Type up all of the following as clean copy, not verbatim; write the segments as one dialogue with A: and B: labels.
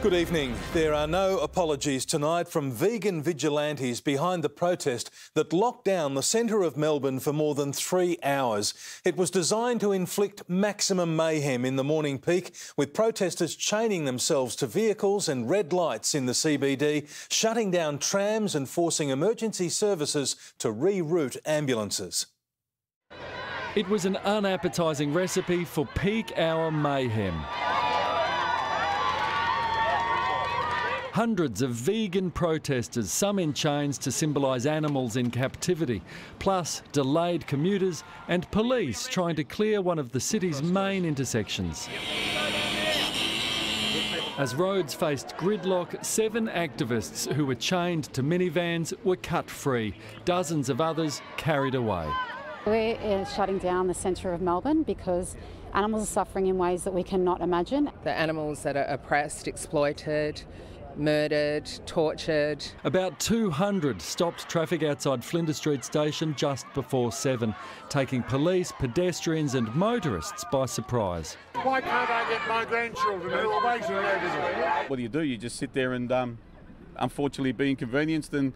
A: Good evening. There are no apologies tonight from vegan vigilantes behind the protest that locked down the centre of Melbourne for more than 3 hours. It was designed to inflict maximum mayhem in the morning peak, with protesters chaining themselves to vehicles and red lights in the CBD, shutting down trams and forcing emergency services to reroute ambulances.
B: It was an unappetising recipe for peak hour mayhem. Hundreds of vegan protesters, some in chains to symbolise animals in captivity, plus delayed commuters and police trying to clear one of the city's main intersections. As roads faced gridlock, 7 activists who were chained to minivans were cut free, dozens of others carried away.
C: We're shutting down the centre of Melbourne because animals are suffering in ways that we cannot imagine.
D: The animals that are oppressed, exploited, murdered, tortured.
B: About 200 stopped traffic outside Flinders Street station just before 7, taking police, pedestrians and motorists by surprise.
E: Why can't I get my grandchildren who are waiting over there?
F: What do? You just sit there and unfortunately be inconvenienced, and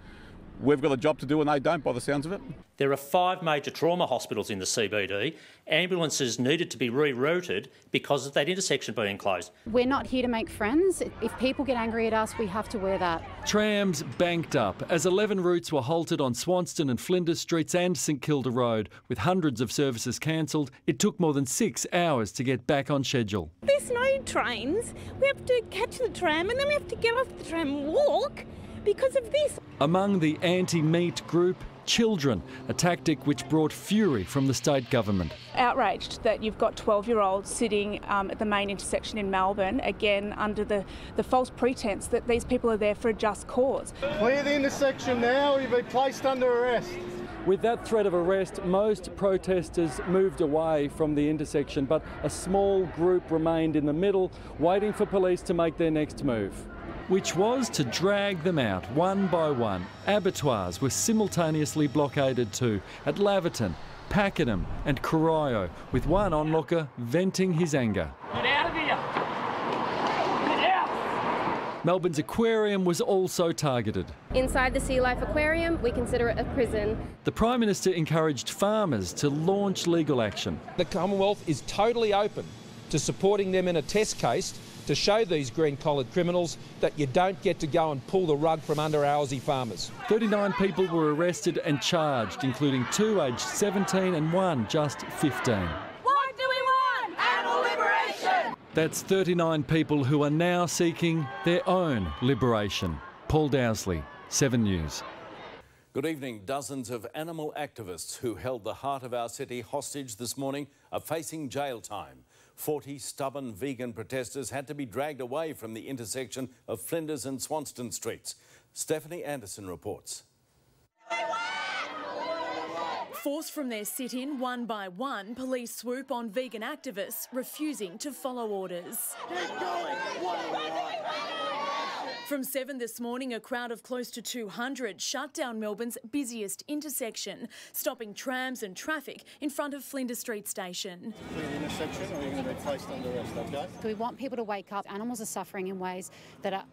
F: we've got a job to do and they don't, by the sounds of it.
G: There are 5 major trauma hospitals in the CBD. Ambulances needed to be rerouted because of that intersection being closed.
C: We're not here to make friends. If people get angry at us, we have to wear that.
B: Trams banked up as 11 routes were halted on Swanston and Flinders Streets and St Kilda Road. With hundreds of services cancelled, it took more than 6 hours to get back on schedule.
H: There's no trains. We have to catch the tram and then we have to get off the tram and walk because of this.
B: Among the anti-meat group, children, a tactic which brought fury from the state government.
I: Outraged that you've got 12-year-olds sitting at the main intersection in Melbourne, again under the false pretence that these people are there for a just cause.
E: Clear the intersection now or you'll be placed under arrest.
B: With that threat of arrest, most protesters moved away from the intersection, but a small group remained in the middle, waiting for police to make their next move, which was to drag them out one by one. Abattoirs were simultaneously blockaded too, at Laverton, Pakenham and Corio, with one onlooker venting his anger.
J: Get out of here! Get out!
B: Melbourne's aquarium was also targeted.
K: Inside the Sea Life Aquarium, we consider it a prison.
B: The Prime Minister encouraged farmers to launch legal action.
L: The Commonwealth is totally open to supporting them in a test case to show these green-collared criminals that you don't get to go and pull the rug from under our Aussie farmers.
B: 39 people were arrested and charged, including 2 aged 17 and 1 just 15.
H: What do we want? Animal liberation!
B: That's 39 people who are now seeking their own liberation. Paul Dowsley, 7 News.
M: Good evening. Dozens of animal activists who held the heart of our city hostage this morning are facing jail time. 40 stubborn vegan protesters had to be dragged away from the intersection of Flinders and Swanston Streets. Stephanie Anderson reports.
N: Forced from their sit-in one by one, police swoop on vegan activists refusing to follow orders. From 7 this morning, a crowd of close to 200 shut down Melbourne's busiest intersection, stopping trams and traffic in front of Flinders Street Station.
E: Intersection, or you're going to be placed under arrest, okay?
C: We want people to wake up. Animals are suffering in ways that are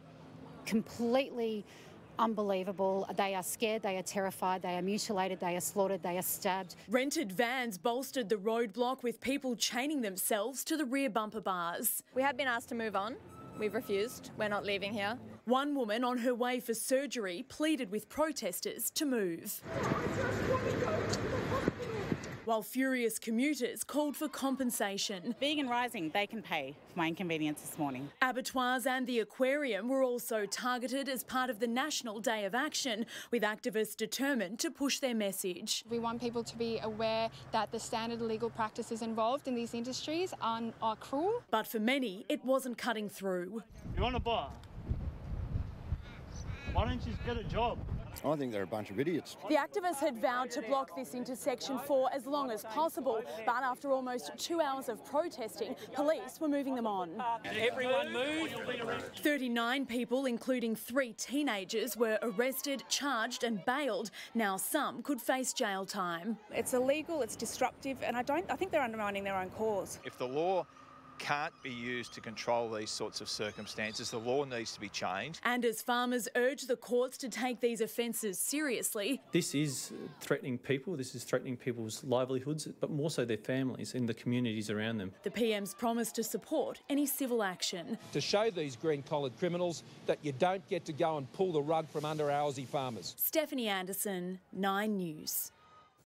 C: completely unbelievable. They are scared, they are terrified, they are mutilated, they are slaughtered, they are stabbed.
N: Rented vans bolstered the roadblock with people chaining themselves to the rear bumper bars.
K: We have been asked to move on. We've refused. We're not leaving here.
N: One woman on her way for surgery pleaded with protesters to move, while furious commuters called for compensation.
O: Vegan Rising, they can pay for my inconvenience this morning.
N: Abattoirs and the aquarium were also targeted as part of the National Day of Action, with activists determined to push their message.
P: We want people to be aware that the standard legal practices involved in these industries are cruel.
N: But for many, it wasn't cutting through.
E: You want a bar? Why don't you get a job?
Q: I think they're a bunch of idiots.
N: The activists had vowed to block this intersection for as long as possible, but after almost 2 hours of protesting, police were moving them on.
J: Everyone move.
N: 39 people, including 3 teenagers, were arrested, charged and bailed. Now some could face jail time.
I: It's illegal, it's disruptive, and I think they're undermining their own cause.
R: If the law can't be used to control these sorts of circumstances. The law needs to be changed.
N: And as farmers urge the courts to take these offences seriously.
S: This is threatening people, this is threatening people's livelihoods, but more so their families and the communities around them.
N: The PM's promised to support any civil action.
L: To show these green-collared criminals that you don't get to go and pull the rug from under our Aussie farmers.
N: Stephanie Anderson, 9 News.